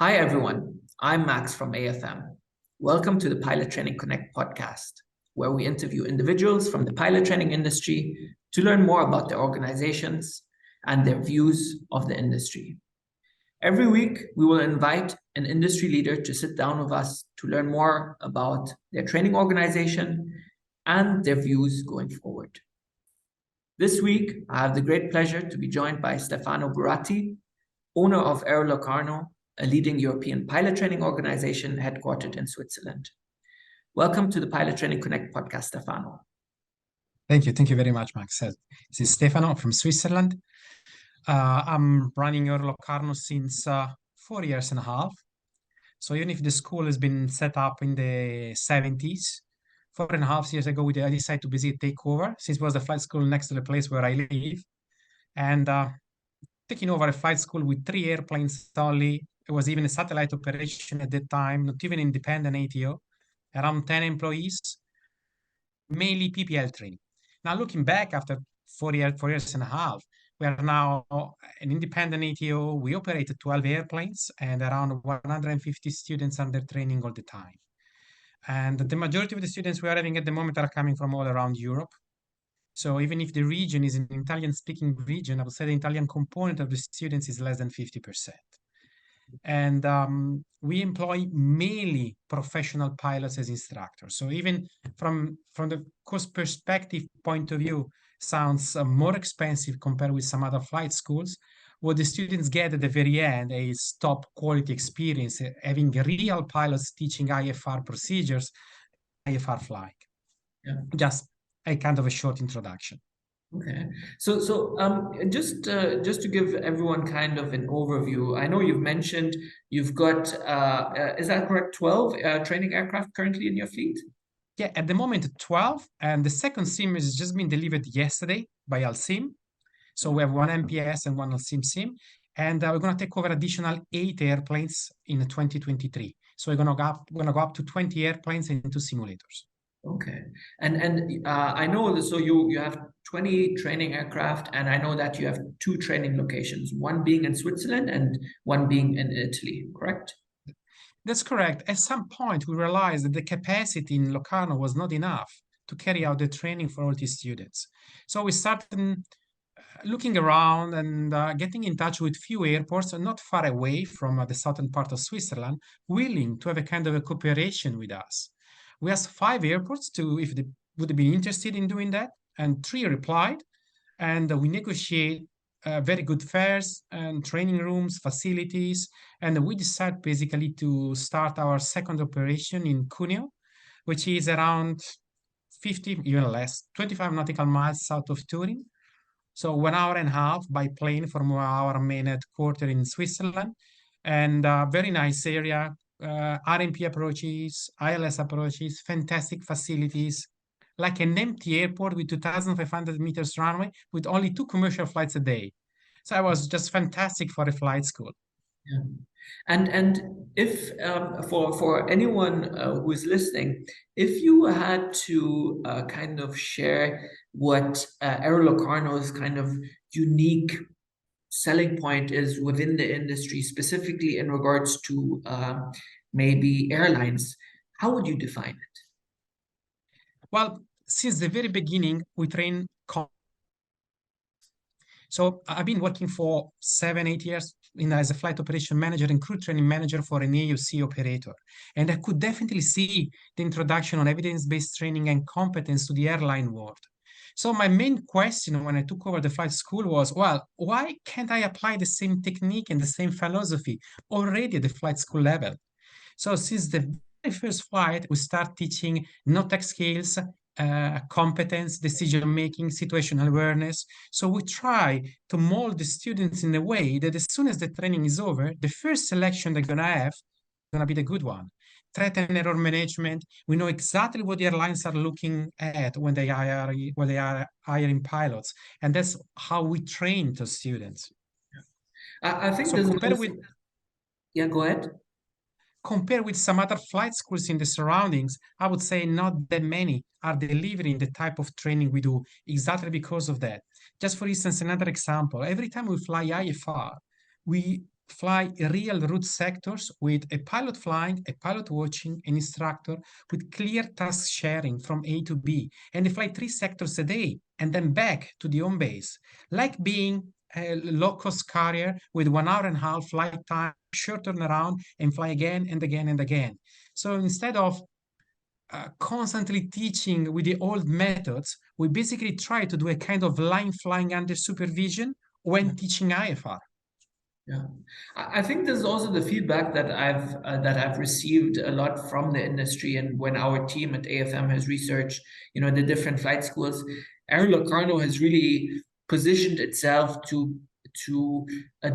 Hi, everyone. I'm Max from AFM. Welcome to the Pilot Training Connect podcast, where we interview individuals from the pilot training industry to learn more about their organizations and their views of the industry. Every week, we will invite an industry leader to sit down with us to learn more about their training organization and their views going forward. This week, I have the great pleasure to be joined by Steffano Buratti, owner of Aero Locarno, a leading European pilot training organization headquartered in Switzerland. Welcome to the Pilot Training Connect podcast, Steffano. Thank you. Thank you very much, Max. This is Stefano from Switzerland. I'm running Air Locarno since 4 years and a half. So even if the school has been set up in the 70s, 4.5 years ago, I decided to basically take over, since it was the flight school next to the place where I live. And taking over a flight school with 3 airplanes only. It was even a satellite operation at that time, not even independent ATO, around 10 employees, mainly PPL training. Now, looking back after 4 years and a half, we are now an independent ATO. We operated 12 airplanes and around 150 students under training all the time. And the majority of the students we are having at the moment are coming from all around Europe. So even if the region is an Italian-speaking region, I would say the Italian component of the students is less than 50%. And we employ mainly professional pilots as instructors. So even from the cost perspective point of view, sounds more expensive compared with some other flight schools. What the students get at the very end is top quality experience, having real pilots teaching IFR procedures, IFR flying. Yeah. Just a kind of a short introduction. Okay, so just to give everyone kind of an overview, I know you've mentioned you've got is that correct, 12 training aircraft currently in your fleet? Yeah, at the moment 12, and the second sim has just been delivered yesterday by Alsim. So we have one MPS and one Alsim sim, and we're going to take over additional 8 airplanes in 2023. So we're going to go up to 20 airplanes and 2 simulators. Okay, and I know that, so you have 20 training aircraft, and I know that you have 2 training locations, one being in Switzerland and one being in Italy, correct? That's correct. At some point, we realized that the capacity in Locarno was not enough to carry out the training for all these students. So we started looking around and getting in touch with few airports not far away from the southern part of Switzerland, willing to have a kind of a cooperation with us. We asked 5 airports if they would be interested in doing that, and 3 replied, and we negotiate very good fares and training rooms, facilities, and we decided basically to start our second operation in Cuneo, which is around 50, even less, 25 nautical miles south of Turin. So 1.5 hours by plane from our main headquarters in Switzerland, and very nice area. RMP approaches, ILS approaches, fantastic facilities, like an empty airport with 2,500 meters runway with only 2 commercial flights a day. So it was just fantastic for a flight school. Yeah. And if for anyone who is listening, if you had to kind of share what Aero Locarno's kind of unique selling point is within the industry, specifically in regards to maybe airlines, how would you define it? Well, since the very beginning, we train. So I've been working for 7-8 years as a flight operation manager and crew training manager for an AUC operator. And I could definitely see the introduction on evidence-based training and competence to the airline world. So my main question when I took over the flight school was, well, why can't I apply the same technique and the same philosophy already at the flight school level? So since the very first flight, we start teaching no-tech skills, competence, decision-making, situational awareness. So we try to mold the students in a way that as soon as the training is over, the first selection they're going to have is going to be the good one. Threat and error management. We know exactly what the airlines are looking at when they are hiring pilots, and that's how we train the students. I think so compared with yeah, go ahead. Compared with some other flight schools in the surroundings, I would say not that many are delivering the type of training we do exactly because of that. Just for instance, another example, every time we fly IFR, we fly real route sectors with a pilot flying, a pilot watching, an instructor with clear task sharing from A to B. And they fly 3 sectors a day and then back to the home base, like being a low-cost carrier with 1.5 hour flight time, short turnaround, and fly again and again and again. So instead of constantly teaching with the old methods, we basically try to do a kind of line flying under supervision when teaching IFR. Yeah, I think this is also the feedback that I've received a lot from the industry, and when our team at AFM has researched, the different flight schools, Air Locarno has really positioned itself to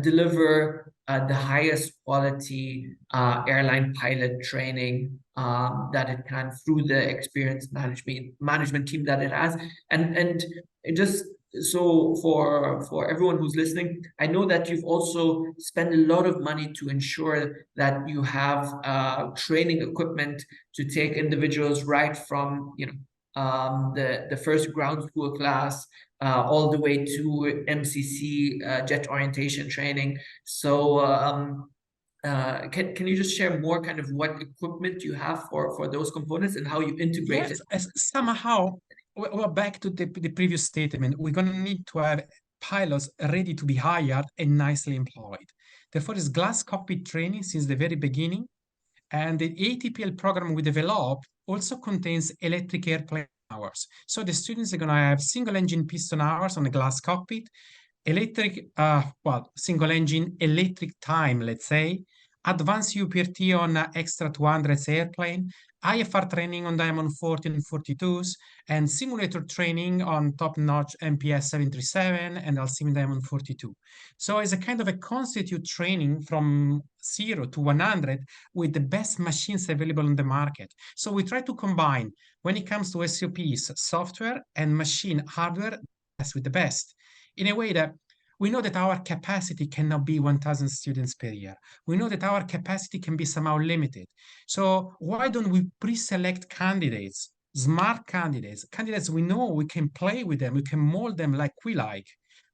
deliver the highest quality airline pilot training that it can through the experienced management team that it has, and it just. So for everyone who's listening, I know that you've also spent a lot of money to ensure that you have training equipment to take individuals right from the first ground school class all the way to MCC jet orientation training. So can you just share more kind of what equipment you have for those components and how you integrate Yes, it? somehow we're back to the previous statement. We're going to need to have pilots ready to be hired and nicely employed. Therefore, it's glass cockpit training since the very beginning. And the ATPL program we developed also contains electric airplane hours. So the students are going to have single engine piston hours on the glass cockpit, electric, single engine electric time, let's say, advanced UPRT on extra 200s airplane, IFR training on Diamond 40 and 42s, and simulator training on top-notch MPS 737 and Alcim Diamond 42. So it's a kind of a constitute training from 0 to 100 with the best machines available on the market. So we try to combine, when it comes to SOPs, software and machine hardware, best with the best, in a way that we know that our capacity cannot be 1,000 students per year. We know that our capacity can be somehow limited. So why don't we pre-select candidates, smart candidates, candidates we know we can play with them, we can mold them like we like,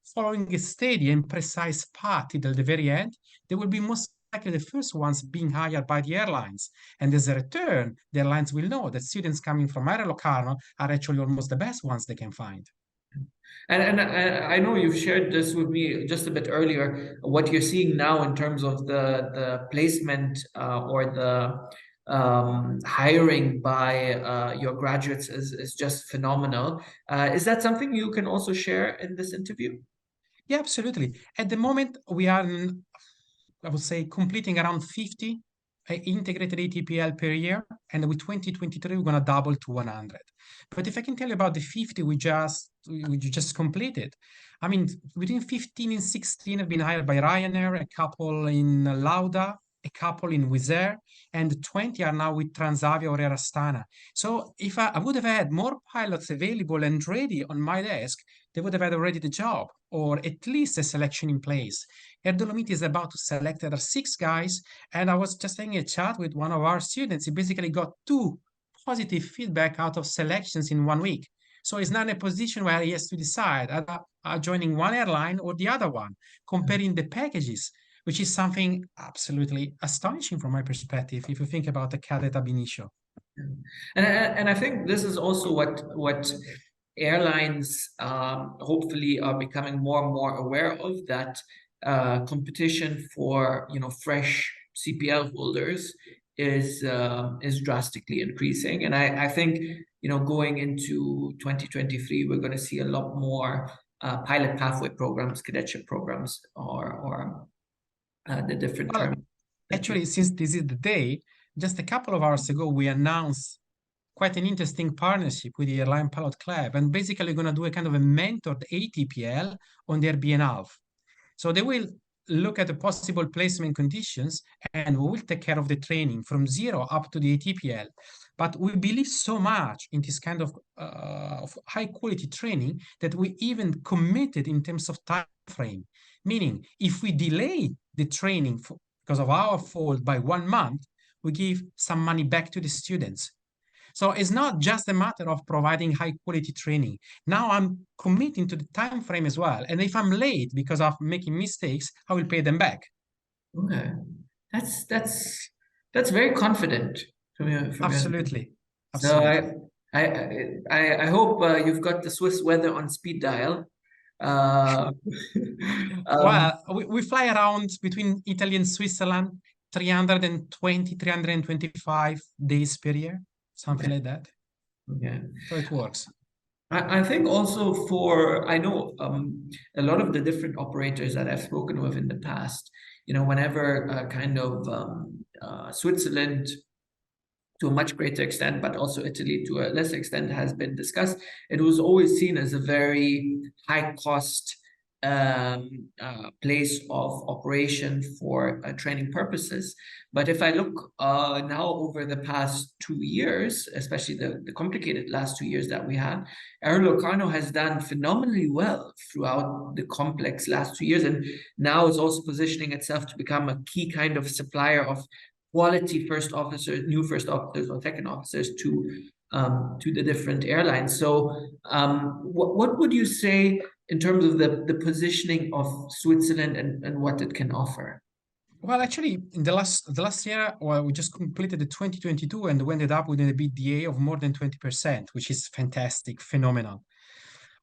following a steady and precise path till the very end. They will be most likely the first ones being hired by the airlines. And as a return, the airlines will know that students coming from Aero Locarno are actually almost the best ones they can find. And I know you've shared this with me just a bit earlier. What you're seeing now in terms of the placement or the hiring by your graduates is just phenomenal. Is that something you can also share in this interview? Yeah, absolutely. At the moment, we are, I would say, completing around 50 integrated ATPL per year. And with 2023, we're going to double to 100. But if I can tell you about the 50 we just completed, I mean, between 15 and 16 have been hired by Ryanair, a couple in Lauda, a couple in Wizz Air, and 20 are now with Transavia or Air Astana. So if I would have had more pilots available and ready on my desk, they would have had already the job, or at least a selection in place. Air Dolomiti is about to select other 6 guys, and I was just having a chat with one of our students. He basically got 2 positive feedback out of selections in 1 week. So he's now in a position where he has to decide joining one airline or the other one, comparing the packages, which is something absolutely astonishing from my perspective, if you think about the cadet ab initio. And I think this is also what airlines hopefully are becoming more and more aware of, that competition for fresh CPL holders is drastically increasing, and I think going into 2023 we're going to see a lot more pilot pathway programs, cadetship programs, or the different terms. Actually, since this is the day, just a couple of hours ago, we announced quite an interesting partnership with the Airline Pilot Club, and basically going to do a kind of a mentored ATPL on their behalf. So they will look at the possible placement conditions, and we will take care of the training from 0 up to the ATPL. But we believe so much in this kind of high quality training that we even committed in terms of time frame. Meaning, if we delay the training because of our fault by 1 month, we give some money back to the students. So it's not just a matter of providing high quality training. Now I'm committing to the time frame as well. And if I'm late because of making mistakes, I will pay them back. Okay, that's very confident from your. Absolutely. So Absolutely. I hope you've got the Swiss weather on speed dial. Uh, um, Well, we fly around between Italy and Switzerland 320, 325 days per year, something okay, like that. okay. So it works. I think also I know a lot of the different operators that I've spoken with in the past, whenever kind of Switzerland to a much greater extent, but also Italy to a lesser extent has been discussed. It was always seen as a very high cost place of operation for training purposes. But if I look now over the past 2 years, especially the complicated last 2 years that we had, Air Locarno has done phenomenally well throughout the complex last 2 years, and now is also positioning itself to become a key kind of supplier of quality first officers, new first officers or second officers to the different airlines. So, what would you say in terms of the positioning of Switzerland and what it can offer? Well, actually, in the last year, well, we just completed the 2022 and we ended up with an EBITDA of more than 20%, which is fantastic, phenomenal.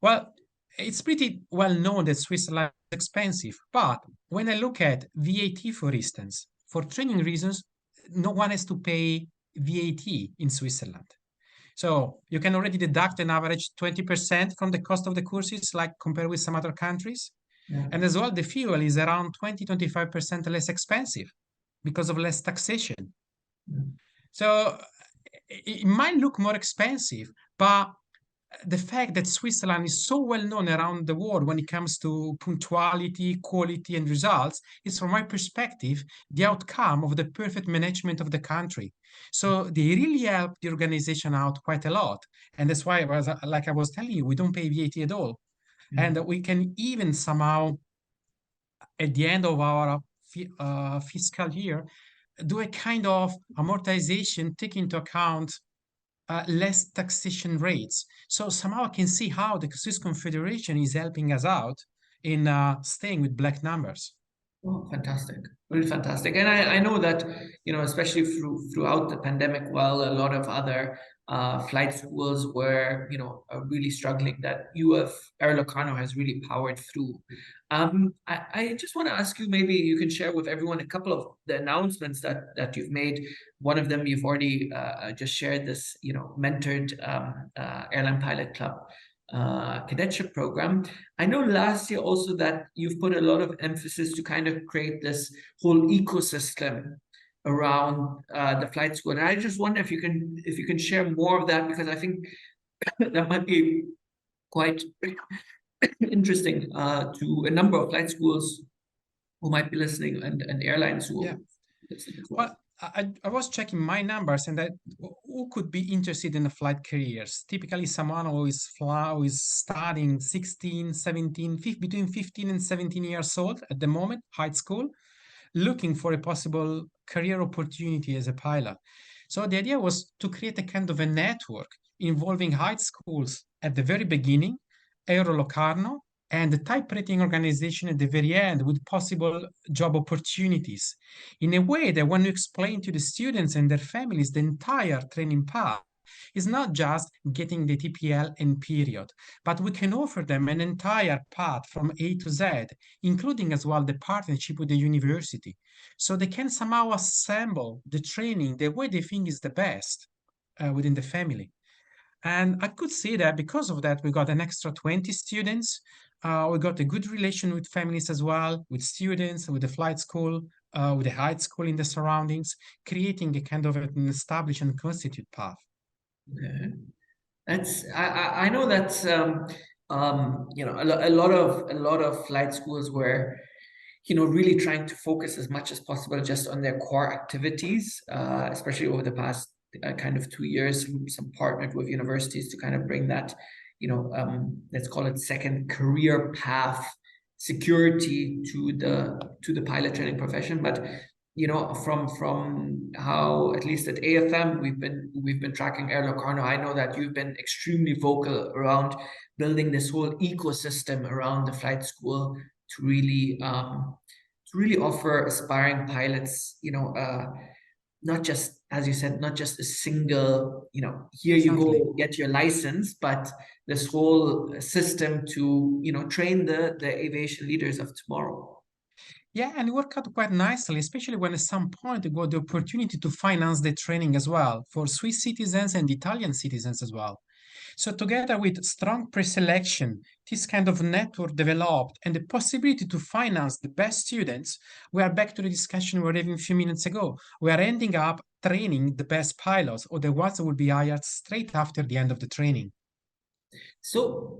Well, it's pretty well known that Switzerland is expensive, but when I look at VAT, for instance, for training reasons, no one has to pay VAT in Switzerland. So you can already deduct an average 20% from the cost of the courses, like compared with some other countries. Yeah. And as well, the fuel is around 20-25% less expensive because of less taxation. So it might look more expensive, but the fact that Switzerland is so well known around the world when it comes to punctuality, quality, and results is, from my perspective, the outcome of the perfect management of the country. So they really help the organization out quite a lot. And that's why, like I was telling you, we don't pay VAT at all. And we can even somehow, at the end of our fiscal year, do a kind of amortization, take into account less taxation rates. So somehow I can see how the Swiss Confederation is helping us out in staying with black numbers. Oh, fantastic. Really fantastic. And I know that, especially throughout the pandemic, while a lot of other flight schools were, really struggling, that Air Locarno has really powered through. I just want to ask you, maybe you can share with everyone a couple of the announcements that you've made. One of them you've already just shared, this, mentored airline pilot club cadetship program. I know last year also that you've put a lot of emphasis to kind of create this whole ecosystem around the flight school. And I just wonder if you can share more of that, because I think that might be quite interesting to a number of flight schools who might be listening, and airlines who Yeah. listen as well. Well, I was checking my numbers, and that who could be interested in the flight careers? Typically, someone who is starting 16, 17, between 15 and 17 years old at the moment, high school, looking for a possible career opportunity as a pilot. So the idea was to create a kind of a network involving high schools at the very beginning, Aero Locarno, and the type rating organization at the very end with possible job opportunities, in a way that when you explain to the students and their families the entire training path, is not just getting the TPL and period, but we can offer them an entire path from A to Z, including as well the partnership with the university. So they can somehow assemble the training the way they think is the best within the family. And I could see that because of that, we got an extra 20 students. We got a good relation with families as well, with students, with the flight school, with the high school in the surroundings, creating a kind of an established and constituted path. Okay. I know that a lot of flight schools were really trying to focus as much as possible just on their core activities, especially over the past kind of 2 years. Some partnered with universities to kind of bring that, let's call it second career path security to the pilot training profession. But from how, at least at AFM, we've been tracking Air Locarno. I know that you've been extremely vocal around building this whole ecosystem around the flight school to really offer aspiring pilots, not just, as you said, not just a single, here you Exactly. go, get your license, but this whole system to, train the aviation leaders of tomorrow. Yeah, and it worked out quite nicely, especially when at some point we got the opportunity to finance the training as well for Swiss citizens and Italian citizens as well. So together with strong pre-selection, this kind of network developed and the possibility to finance the best students, we are back to the discussion we were having a few minutes ago. We are ending up training the best pilots or the ones that will be hired straight after the end of the training. So,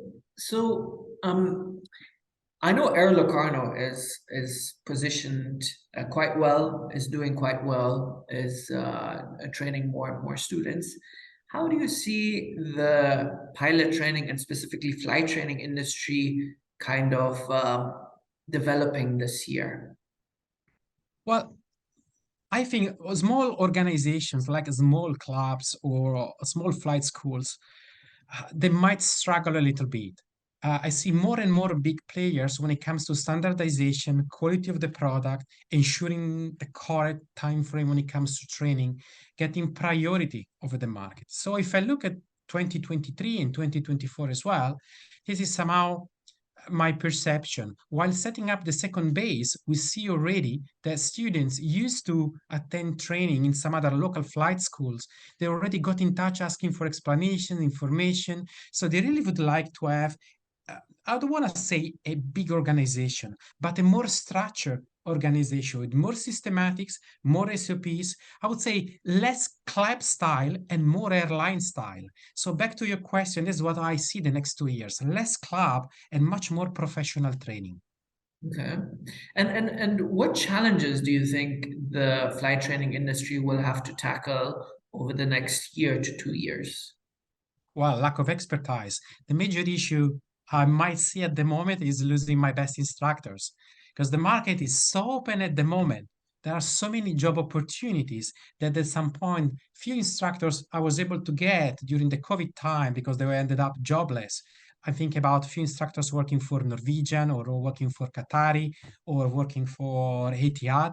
I know Air Locarno is positioned quite well, is doing quite well, is training more and more students. How do you see the pilot training and specifically flight training industry kind of developing this year? Well, I think small organizations like small clubs or small flight schools, they might struggle a little bit. I see more and more big players when it comes to standardization, quality of the product, ensuring the correct time frame when it comes to training, getting priority over the market. So if I look at 2023 and 2024 as well, this is somehow my perception. While setting up the second base, we see already that students used to attend training in some other local flight schools. They already got in touch asking for explanation, information. So they really would like to have, I don't want to say a big organization, but a more structured organization with more systematics, more SOPs. I would say less club style and more airline style. So back to your question, this is what I see the next 2 years: less club and much more professional training. Okay. And what challenges do you think the flight training industry will have to tackle over the next year to 2 years? Well, lack of expertise. The major issue I might see at the moment is losing my best instructors because the market is so open at the moment. There are so many job opportunities that at some point, few instructors I was able to get during the COVID time because they were ended up jobless. I think about few instructors working for Norwegian or working for Qatari or working for Etihad.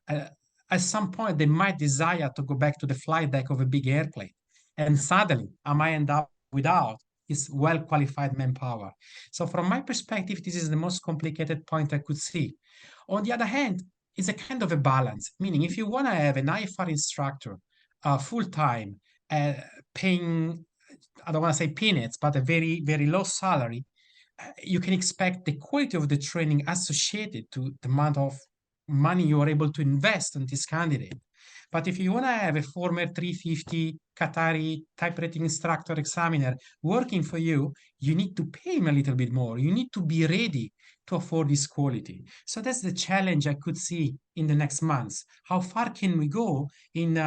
Uh, at some point, they might desire to go back to the flight deck of a big airplane. And suddenly, I might end up without is well-qualified manpower. So from my perspective, this is the most complicated point I could see. On the other hand, it's a kind of a balance, meaning if you want to have an IFR instructor full-time, paying, I don't want to say peanuts, but a very, very low salary, you can expect the quality of the training associated to the amount of money you are able to invest in this candidate. But if you want to have a former 350 Qatari type rating instructor examiner working for you, you need to pay him a little bit more. You need to be ready to afford this quality. So that's the challenge I could see in the next months. How far can we go in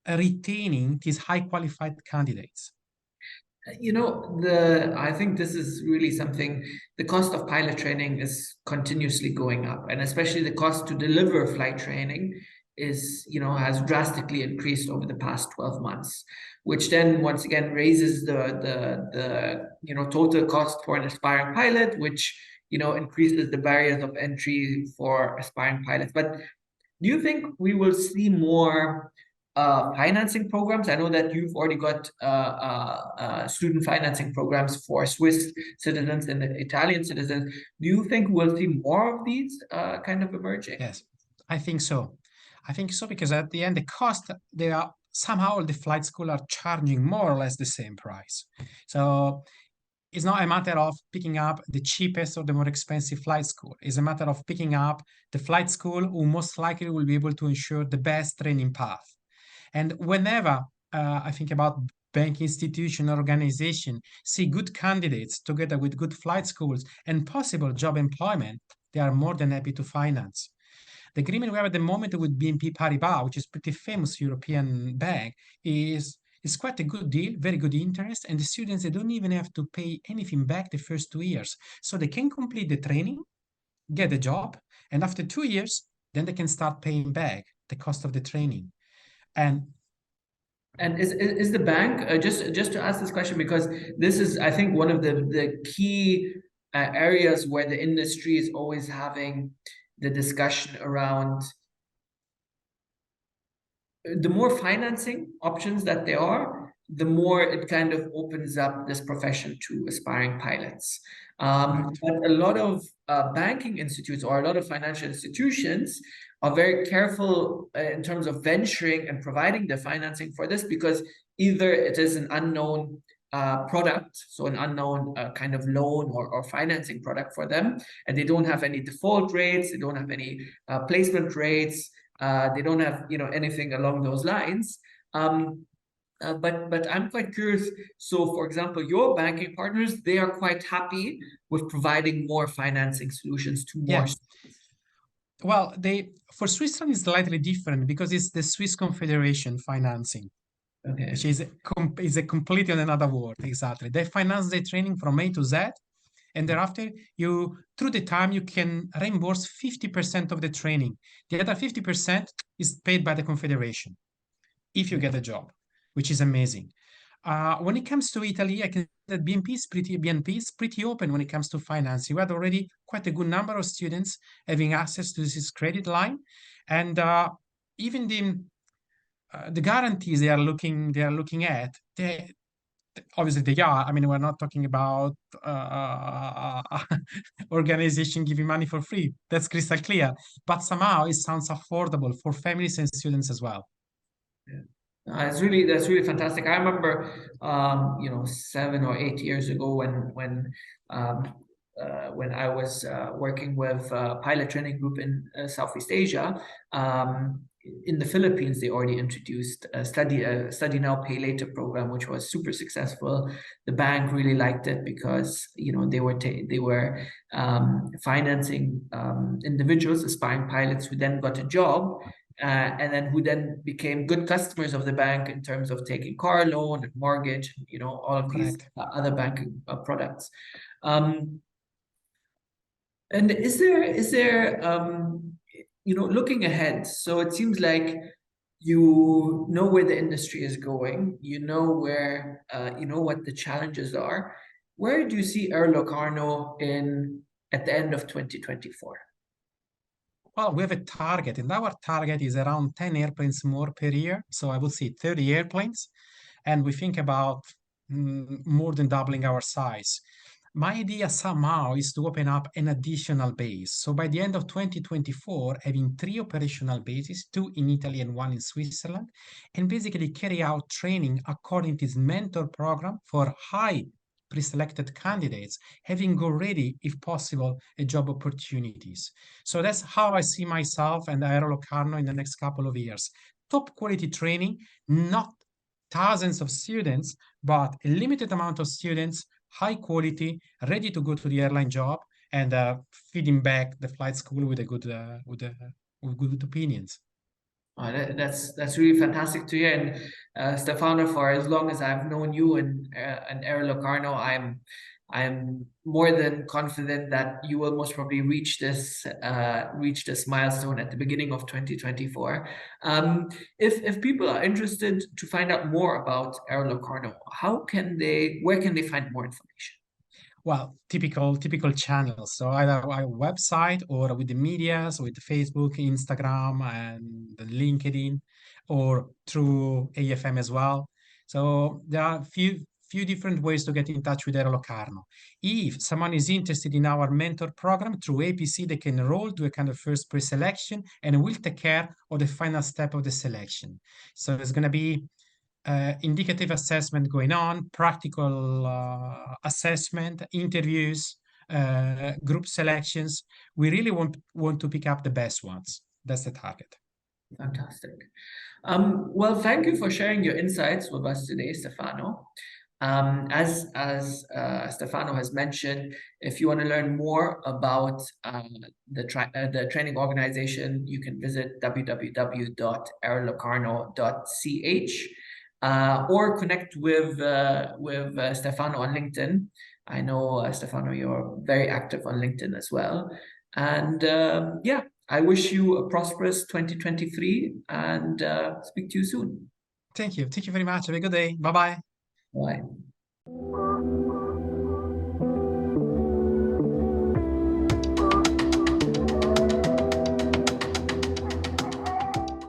retaining these high qualified candidates? I think this is really something. The cost of pilot training is continuously going up, and especially the cost to deliver flight training has drastically increased over the past 12 months, which then once again raises the total cost for an aspiring pilot, which increases the barriers of entry for aspiring pilots. But do you think we will see more financing programs? I know that you've already got student financing programs for Swiss citizens and Italian citizens. Do you think we'll see more of these kind of emerging? Yes, I think so. I think so because at the end, the cost, they are somehow the flight school are charging more or less the same price. So it's not a matter of picking up the cheapest or the more expensive flight school. It's a matter of picking up the flight school who most likely will be able to ensure the best training path. And whenever I think about bank institution or organization see good candidates together with good flight schools and possible job employment, they are more than happy to finance. The agreement we have at the moment with BNP Paribas, which is pretty famous European bank, is quite a good deal, very good interest, and the students, they don't even have to pay anything back the first 2 years. So they can complete the training, get a job, and after 2 years, then they can start paying back the cost of the training. And is the bank just to ask this question, because this is, I think, one of the key areas where the industry is always having the discussion around the more financing options that there are, the more it kind of opens up this profession to aspiring pilots. But a lot of banking institutes or a lot of financial institutions are very careful in terms of venturing and providing the financing for this, because either it is an unknown product, so an unknown kind of loan or financing product for them, and they don't have any default rates, they don't have any placement rates, they don't have anything along those lines. But I'm quite curious. So, for example, your banking partners, they are quite happy with providing more financing solutions to more students. Well, for Switzerland is slightly different because it's the Swiss Confederation financing, which is a completely another world. Exactly, they finance the training from A to Z, and thereafter through the time you can reimburse 50% of the training. The other 50% is paid by the Confederation if you get a job, which is amazing. When it comes to Italy, I can say that BNP is pretty open when it comes to financing. We had already quite a good number of students having access to this credit line, and even the guarantees they are looking at, obviously they are. I mean, we're not talking about organization giving money for free. That's crystal clear. But somehow it sounds affordable for families and students as well. Yeah. That's really fantastic. I remember, 7 or 8 years ago when I was working with a pilot training group in Southeast Asia. In the Philippines, they already introduced a study now, pay later program, which was super successful. The bank really liked it because they were financing individuals, aspiring pilots, who then got a job. And then who then became good customers of the bank in terms of taking car loan and mortgage, all of these other banking products. And is there looking ahead? So it seems like you know where the industry is going, where what the challenges are. Where do you see Air Locarno at the end of 2024? Well, we have a target, and our target is around 10 airplanes more per year. So I would say 30 airplanes. And we think about more than doubling our size. My idea somehow is to open up an additional base. So by the end of 2024, having 3 operational bases, 2 in Italy and 1 in Switzerland, and basically carry out training according to this mentor program for high pre-selected candidates, having already, if possible, a job opportunities. So that's how I see myself and Aero Locarno in the next couple of years. Top quality training, not thousands of students, but a limited amount of students, high quality, ready to go to the airline job, and feeding back the flight school with good opinions. That's really fantastic to hear. And Steffano, for as long as I've known you and Air Locarno, I'm more than confident that you will most probably reach this milestone at the beginning of 2024. If people are interested to find out more about Air Locarno, where can they find more information? Well, typical channels. So either our website or with the medias, with Facebook, Instagram, and LinkedIn, or through AFM as well. So there are a few different ways to get in touch with Aero Locarno. If someone is interested in our mentor program through APC, they can enroll, do a kind of first pre-selection, and we'll take care of the final step of the selection. So there's going to be indicative assessment going on, practical assessment, interviews, group selections. We really want to pick up the best ones. That's the target. Fantastic. Well, thank you for sharing your insights with us today, Steffano. As Steffano has mentioned, if you want to learn more about the training organization, you can visit www.airlocarno.ch. Or connect with Steffano on LinkedIn. I know, Steffano, you're very active on LinkedIn as well. And I wish you a prosperous 2023 and speak to you soon. Thank you. Thank you very much. Have a good day. Bye-bye. Bye.